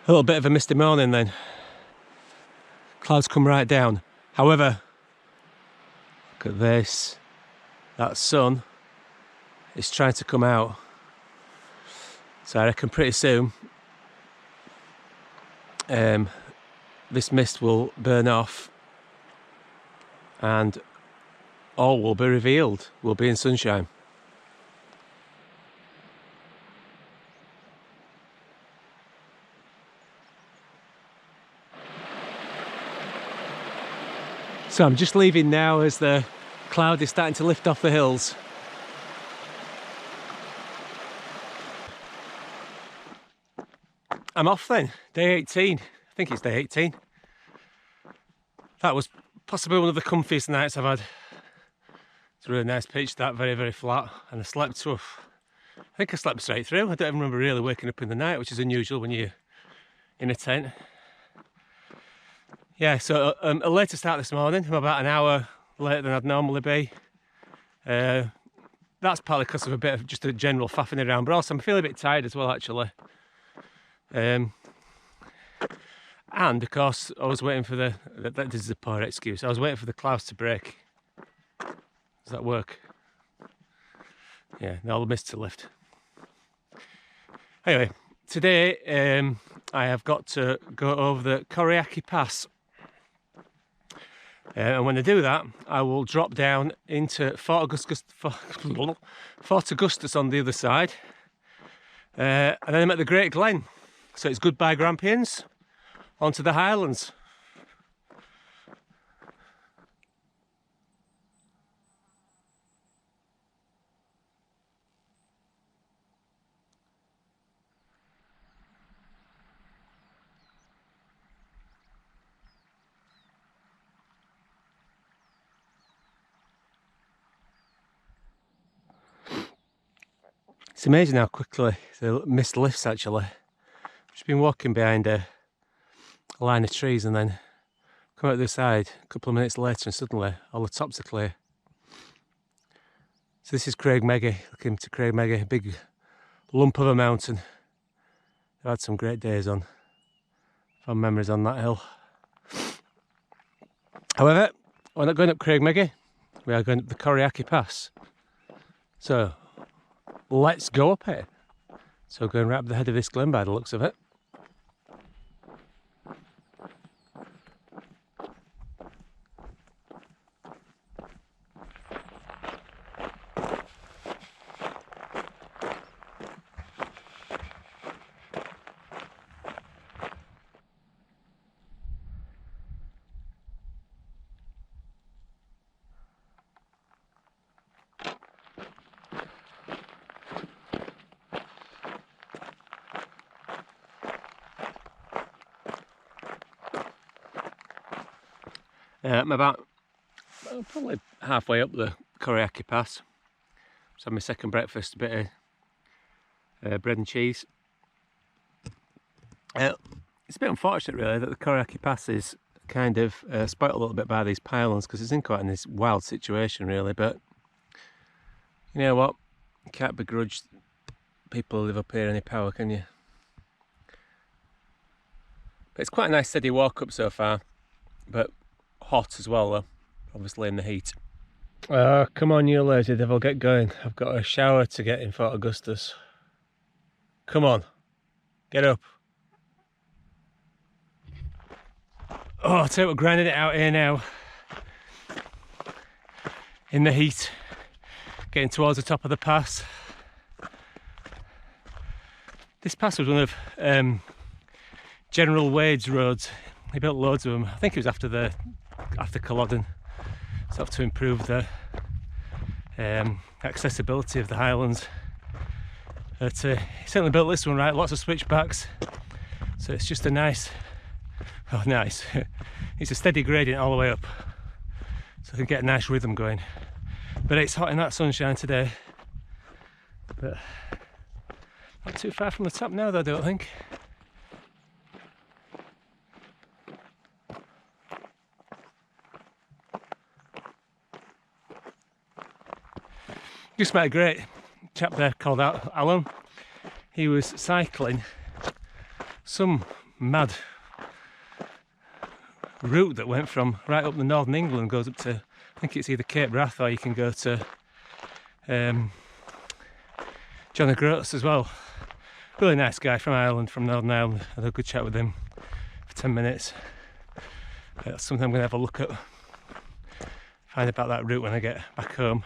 A little bit of a misty morning then. Clouds come right down. However, look at this. That sun is trying to come out. So I reckon pretty soon this mist will burn off and all will be revealed. We'll be in sunshine. So I'm just leaving now as the cloud is starting to lift off the hills. I'm off then, day 18. I think it's day 18. That was possibly one of the comfiest nights I've had. It's a really nice pitch, that very, very flat. And I slept tough. I think I slept straight through. I don't even remember really waking up in the night, which is unusual when you're in a tent. Yeah, so a later start this morning. I'm about an hour later than I'd normally be. That's partly because of a bit of just a general faffing around, but also I'm feeling a bit tired as well, actually. And of course, I was waiting for this is a poor excuse, I was waiting for the clouds to break. Does that work? Yeah, all the mist to lift. Anyway, today I have got to go over the Corrieyairack Pass. And when I do that, I will drop down into Fort Augustus on the other side. And then I'm at the Great Glen. So it's goodbye Grampians, onto the Highlands. It's amazing how quickly the mist lifts, actually. I've just been walking behind a line of trees and then come out the side a couple of minutes later and suddenly all the tops are clear. So this is Corrieyairack, looking to Corrieyairack, a big lump of a mountain. I've had some great days on, fond memories on that hill. However, we're not going up Corrieyairack, we are going up the Corrieyairack Pass. So let's go up it. So going right up the head of this glen by the looks of it. I'm about probably halfway up the Corrieyairack Pass. Just had my second breakfast, a bit of bread and cheese. It's a bit unfortunate really that the Corrieyairack Pass is kind of spoilt a little bit by these pylons because it's in quite in this wild situation really, but you know what, you can't begrudge people who live up here any power, can you? But it's quite a nice steady walk up so far, but hot as well though, obviously in the heat. Oh, come on you lazy devil, get going. I've got a shower to get in Fort Augustus. Come on, get up. Oh, I tell you what, grinding it out here now. In the heat, getting towards the top of the pass. This pass was one of General Wade's roads. He built loads of them. I think it was after Culloden, sort of to improve the accessibility of the Highlands. But he certainly built this one right, lots of switchbacks. So it's just a nice, oh nice, it's a steady gradient all the way up. So I can get a nice rhythm going. But it's hot in that sunshine today. But not too far from the top now though, I don't think. Just met a great chap there called Alan. He was cycling some mad route that went from right up the northern England, goes up to, I think it's either Cape Wrath, or you can go to John O'Groats as well. Really nice guy from Ireland, from Northern Ireland. I had a good chat with him for 10 minutes. That's something I'm going to have a look at, find about that route when I get back home.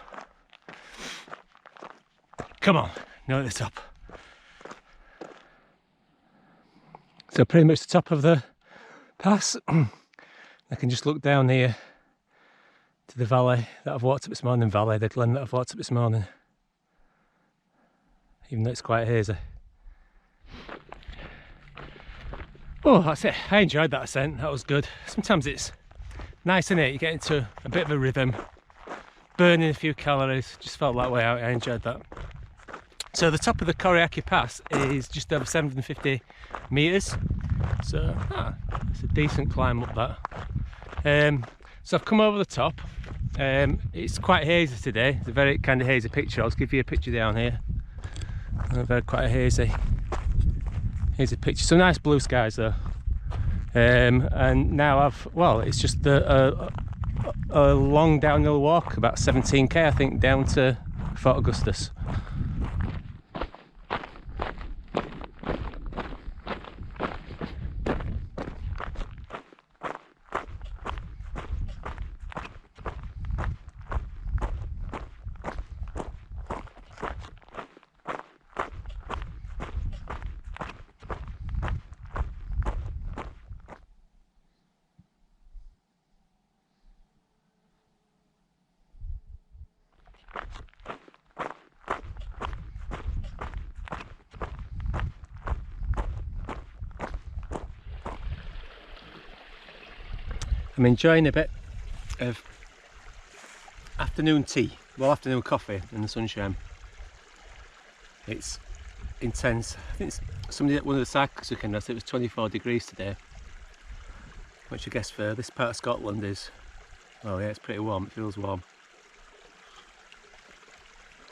Come on, now at the top. So pretty much the top of the pass. I can just look down here to the valley that I've walked up this morning, the glen that I've walked up this morning. Even though it's quite hazy. Oh, that's it. I enjoyed that ascent, that was good. Sometimes it's nice, isn't it? You get into a bit of a rhythm, burning a few calories, just felt that way out, I enjoyed that. So the top of the Corrieyairack Pass is just over 750 metres, so it's a decent climb up that. So I've come over the top. It's quite hazy today, it's a very kind of hazy picture. I'll just give you a picture down here. Quite a hazy picture. Some nice blue skies though. And now it's just a long downhill walk, about 17k I think, down to Fort Augustus. I'm enjoying a bit of afternoon tea, well, afternoon coffee in the sunshine. It's intense. I think one of the cyclists weekend, I said it was 24 degrees today, which I guess for this part of Scotland is, oh yeah, it's pretty warm, it feels warm.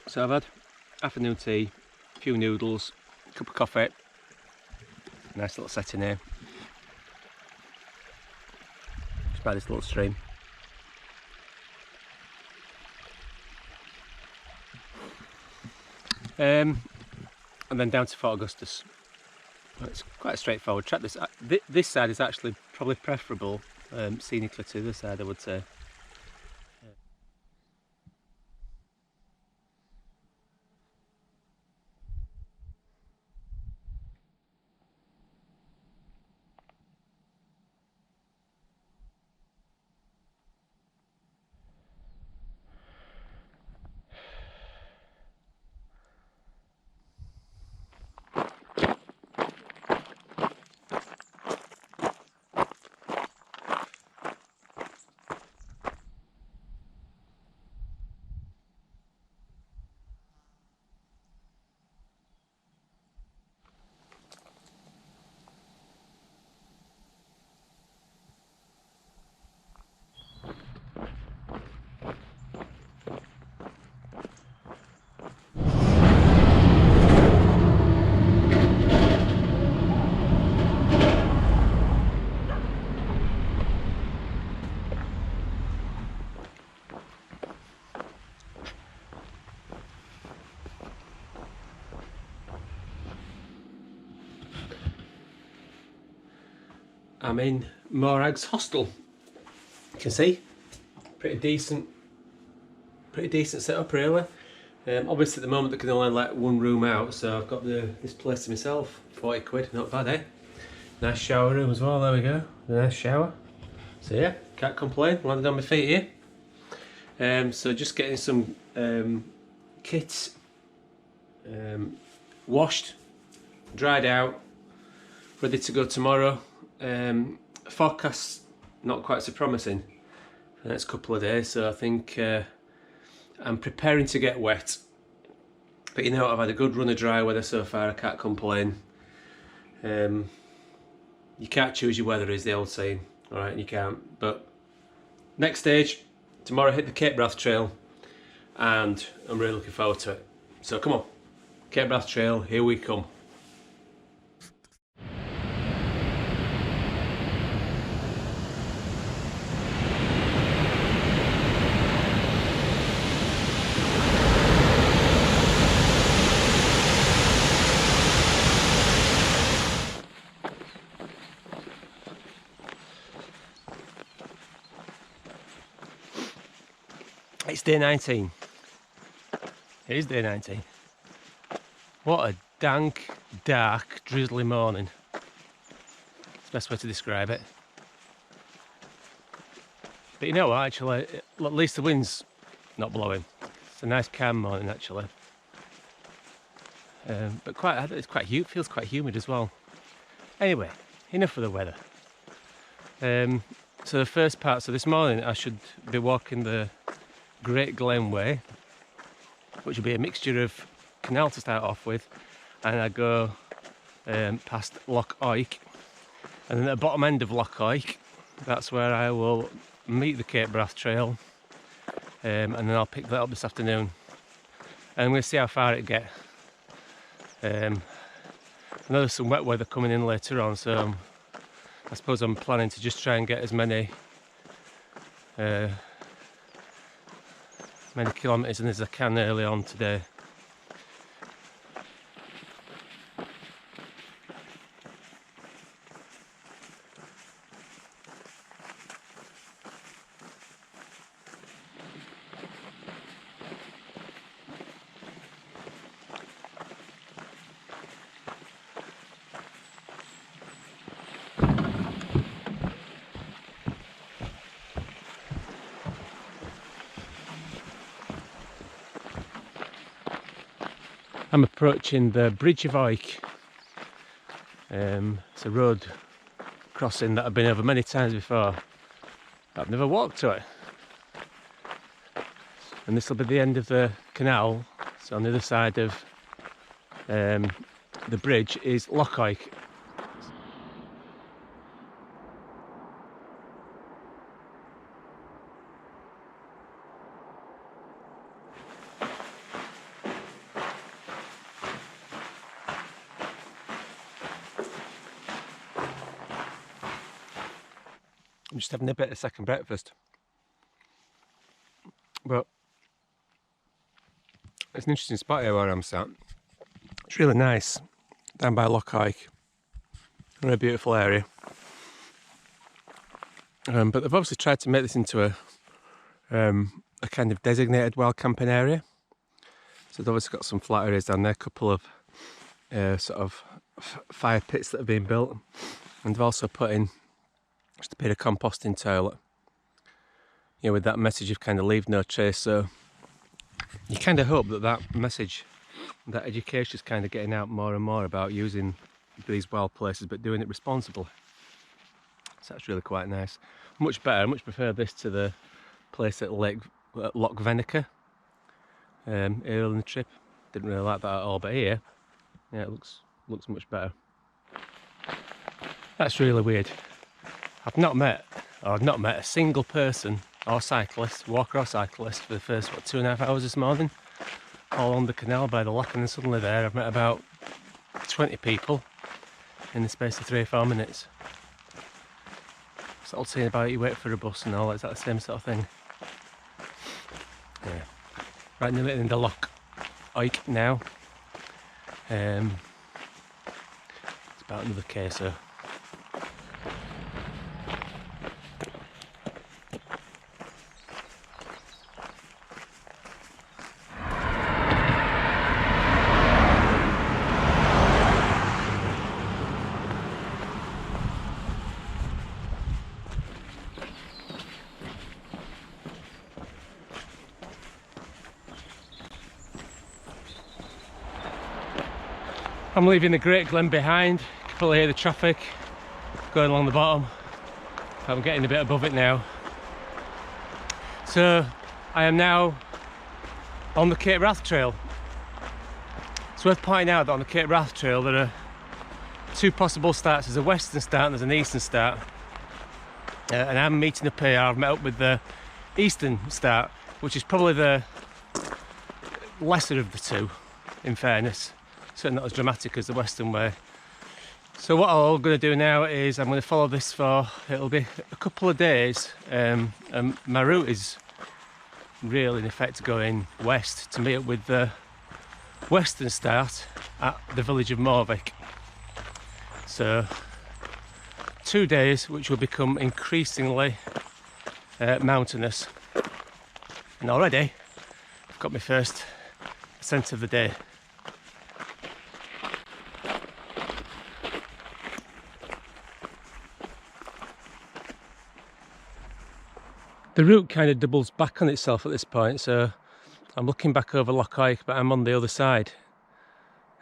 So I've had afternoon tea, a few noodles, a cup of coffee, nice little setting here. By this little stream. And then down to Fort Augustus. It's quite a straightforward track. This side is actually probably preferable scenically to this side, I would say. I'm in Morag's hostel. You can see, pretty decent setup really. Obviously at the moment they can only let one room out, so I've got this place to myself. 40 quid, not bad, eh? Nice shower room as well, there we go. Nice shower. So yeah, can't complain. Landed on my feet here. So just getting some kits washed, dried out, ready to go tomorrow. Forecast not quite so promising for the next couple of days, so I think I'm preparing to get wet. But you know what, I've had a good run of dry weather so far, I can't complain. You can't choose your weather is the old saying, alright, you can't. But next stage, tomorrow hit the Cape Wrath Trail, and I'm really looking forward to it. So come on, Cape Wrath Trail, here we come. Day 19. It is day 19. What a dank, dark, drizzly morning. It's the best way to describe it. But you know what, actually, at least the wind's not blowing. It's a nice calm morning, actually. But it's feels quite humid as well. Anyway, enough of the weather. So the first part, so this morning I should be walking the Great Glen way, which will be a mixture of canal to start off with, and I go past Loch Oich, and then at the bottom end of Loch Oich, that's where I will meet the Cape Wrath Trail, and then I'll pick that up this afternoon, and we'll see how far it gets. I know there's some wet weather coming in later on, so I suppose I'm planning to just try and get as many kilometres in as I can early on today. I'm approaching the Bridge of Oich. It's a road crossing that I've been over many times before, but I've never walked to it. And this will be the end of the canal, so on the other side of the bridge is Loch Oich. I'm just having a bit of second breakfast, but it's an interesting spot here where I'm sat. It's really nice down by Loch Oich, really beautiful area. But they've obviously tried to make this into a kind of designated wild camping area. So they've obviously got some flat areas down there, a couple of sort of fire pits that have been built, and they've also put in just a bit of composting toilet, you know, with that message of kind of leave no trace. So you kind of hope that that message, that education is kind of getting out more and more about using these wild places but doing it responsibly. So that's really quite nice. Much better, I much prefer this to the place at Loch Venacha earlier in the trip. Didn't really like that at all, but here, yeah, it looks much better. That's really weird. I've not met a single person or cyclist, walker or cyclist, for the first 2.5 hours this morning, all on the canal by the loch, and then suddenly there I've met about 20 people in the space of 3 or 4 minutes. It's all saying about you wait for a bus and all, is that the same sort of thing? Yeah. Right nearly in the Loch Oich now. It's about another K, so. I'm leaving the Great Glen behind. You can probably hear the traffic going along the bottom. I'm getting a bit above it now. So I am now on the Cape Wrath Trail. It's worth pointing out that on the Cape Wrath Trail there are 2 possible starts. There's a western start and there's an eastern start. And I'm meeting up here. I've met up with the eastern start, which is probably the lesser of the 2, in fairness. Certainly not as dramatic as the western way. So what I'm going to do now is I'm going to follow this for, it'll be a couple of days, and my route is really in effect going west to meet up with the western start at the village of Morag. So 2 days which will become increasingly mountainous. And already I've got my first ascent of the day. The route kind of doubles back on itself at this point, so I'm looking back over Loch Eich, but I'm on the other side.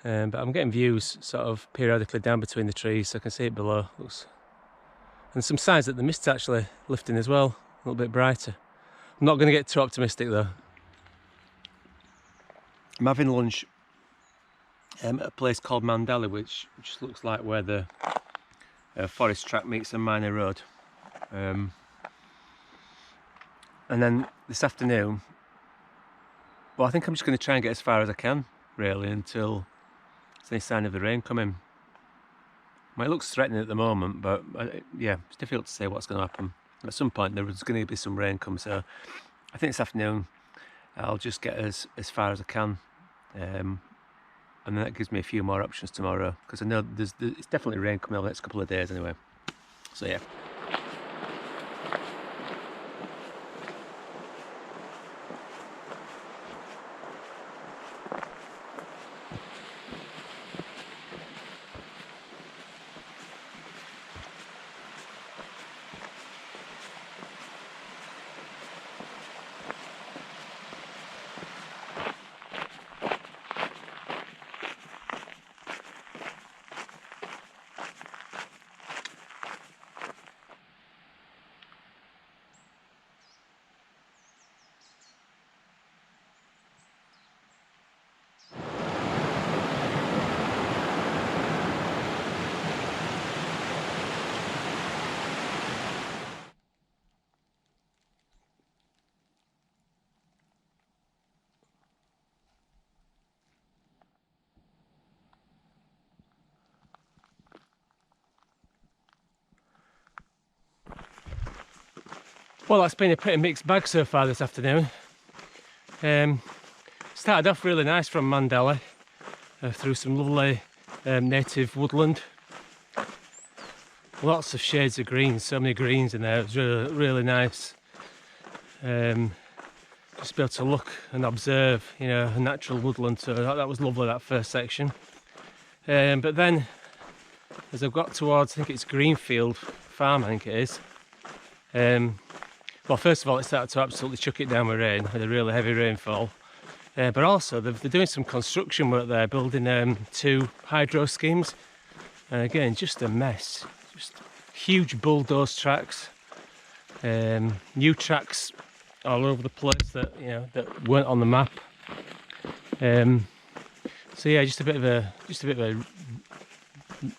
But I'm getting views sort of periodically down between the trees, so I can see it below. And some signs that the mist's actually lifting as well, a little bit brighter. I'm not going to get too optimistic though. I'm having lunch at a place called Mandela, which just looks like where the forest track meets a minor road. And then this afternoon, well, I think I'm just going to try and get as far as I can, really, until there's any sign of the rain coming. Well, it looks threatening at the moment, but yeah, it's difficult to say what's going to happen. At some point there's going to be some rain come, so I think this afternoon I'll just get as far as I can, and then that gives me a few more options tomorrow, because I know it's definitely rain coming over the next couple of days anyway. So yeah. Well, that's been a pretty mixed bag so far this afternoon. Started off really nice from Mandela, through some lovely native woodland. Lots of shades of green, so many greens in there. It was really, really nice. Just be able to look and observe, you know, a natural woodland. So that was lovely, that first section. But then, as I've got towards, I think it's Greenfield Farm, I think it is. Well, first of all, it started to absolutely chuck it down with rain, with a really heavy rainfall. But also, they're doing some construction work there, building 2 hydro schemes. And again, just a mess. Just huge bulldoze tracks, new tracks all over the place that, you know, that weren't on the map. So yeah, just a bit of a,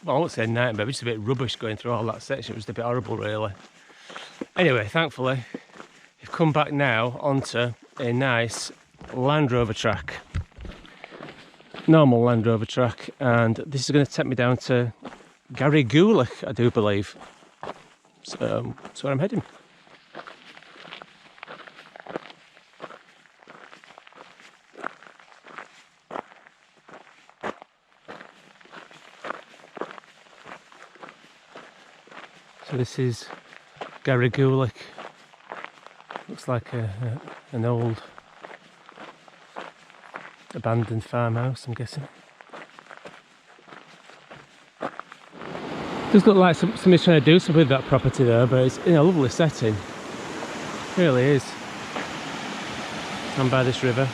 well, I won't say nightmare, but just a bit rubbish going through all that section. It was a bit horrible, really. Anyway, thankfully, we've come back now onto a nice Land Rover track, normal Land Rover track, and this is going to take me down to Garrigulich, I do believe. So that's where I'm heading. So this is Garrigulich. Looks like an old abandoned farmhouse, I'm guessing. Does look like somebody's trying to do something with that property though, but it's in a lovely setting. It really is. And by this river.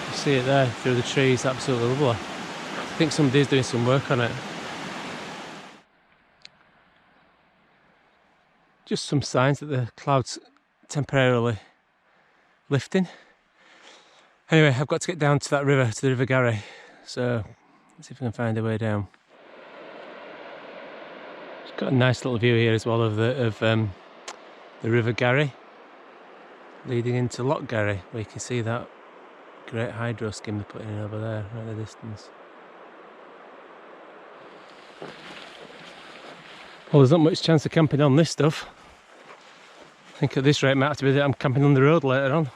You see it there through the trees, absolutely lovely. I think somebody's doing some work on it. Just some signs that the clouds temporarily lifting. Anyway, I've got to get down to that river, to the River Garry. So let's see if I can find a way down. It's got a nice little view here as well of the River Garry, leading into Loch Garry, where you can see that great hydro scheme they're putting in over there, right in the distance. Well, there's not much chance of camping on this stuff. I think at this rate it might have to be that I'm camping on the road later on.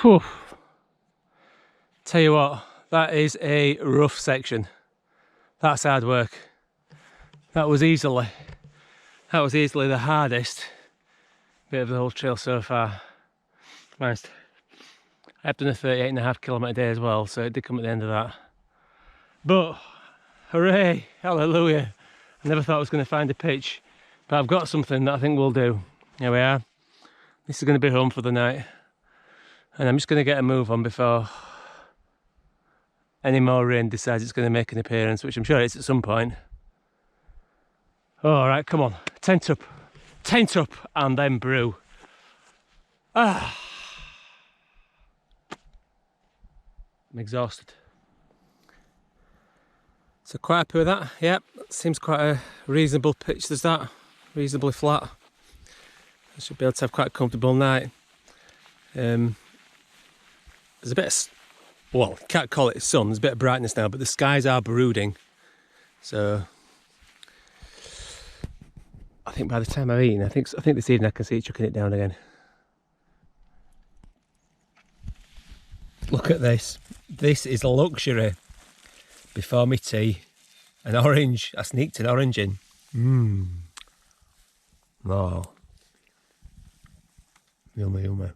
Whew. Tell you what, that is a rough section. That's hard work. That was easily the hardest bit of the whole trail so far. I've done a 38.5 kilometre day as well, so it did come at the end of that. But hooray, hallelujah. I never thought I was going to find a pitch, but I've got something that I think will do. Here we are. This is going to be home for the night. And I'm just going to get a move on before any more rain decides it's going to make an appearance, which I'm sure it's at some point. All right, come on, tent up, and then brew. I'm exhausted. So quite happy with that. Yep, seems quite a reasonable pitch. There's that, reasonably flat. I should be able to have quite a comfortable night. There's a bit of, well, can't call it sun. There's a bit of brightness now, but the skies are brooding. So I think by the time I've eaten, I think this evening I can see it chucking it down again. Look at this. This is a luxury. Before me tea, an orange. I sneaked an orange in. Oh. Yummy, yummy.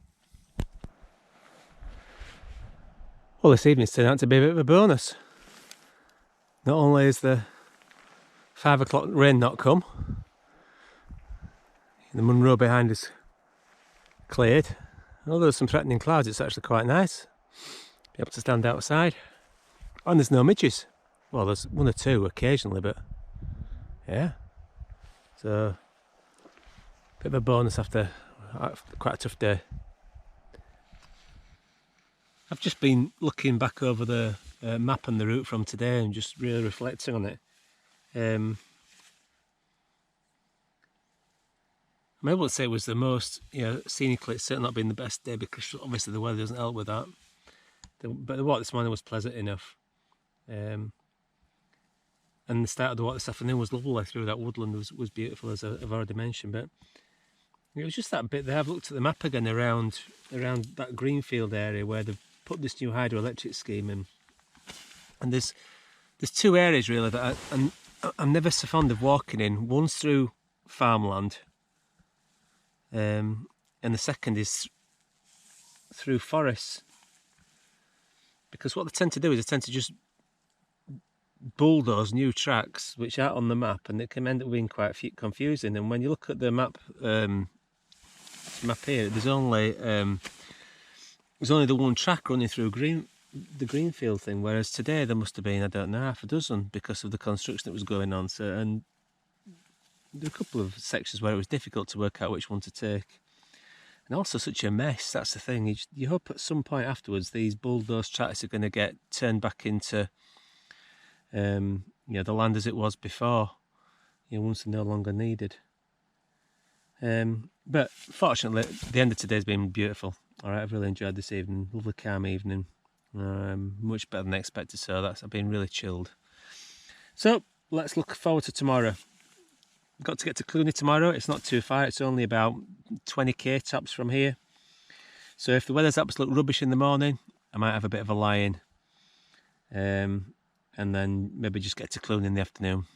Well, this evening's turned out to be a bit of a bonus. Not only is the 5 o'clock rain not come, the Munro behind us cleared. Although there's some threatening clouds, it's actually quite nice. Be able to stand outside. And there's no midges. Well, there's one or two occasionally, but yeah. So, bit of a bonus after quite a tough day. I've just been looking back over the map and the route from today and just really reflecting on it. I'm able to say it was the most, scenically it's certainly not been the best day because obviously the weather doesn't help with that. But the walk this morning was pleasant enough. And the start of the walk this afternoon was lovely through that woodland, was beautiful, as I've already mentioned. But it was just that bit there. I've looked at the map again around that greenfield area where they've put this new hydroelectric scheme in. And there's two areas really that I'm never so fond of walking in. One's through farmland, and the second is through forests. Because what they tend to do is they tend to just bulldoze new tracks which aren't on the map, and it can end up being quite confusing. And when you look at the map here, there's only the one track running through the greenfield thing, whereas today there must have been, I don't know, half a dozen because of the construction that was going on. So, and there were a couple of sections where it was difficult to work out which one to take. And also such a mess, that's the thing. You hope at some point afterwards these bulldoze tracks are going to get turned back into the land as it was before, once they're no longer needed. But fortunately, the end of today's been beautiful. Alright, I've really enjoyed this evening, lovely calm evening, much better than expected, so I've been really chilled. So, let's look forward to tomorrow. Got to get to Cluny tomorrow. It's not too far, it's only about 20k tops from here. So if the weather's absolute rubbish in the morning, I might have a bit of a lie-in, and then maybe just get to Cluny in the afternoon.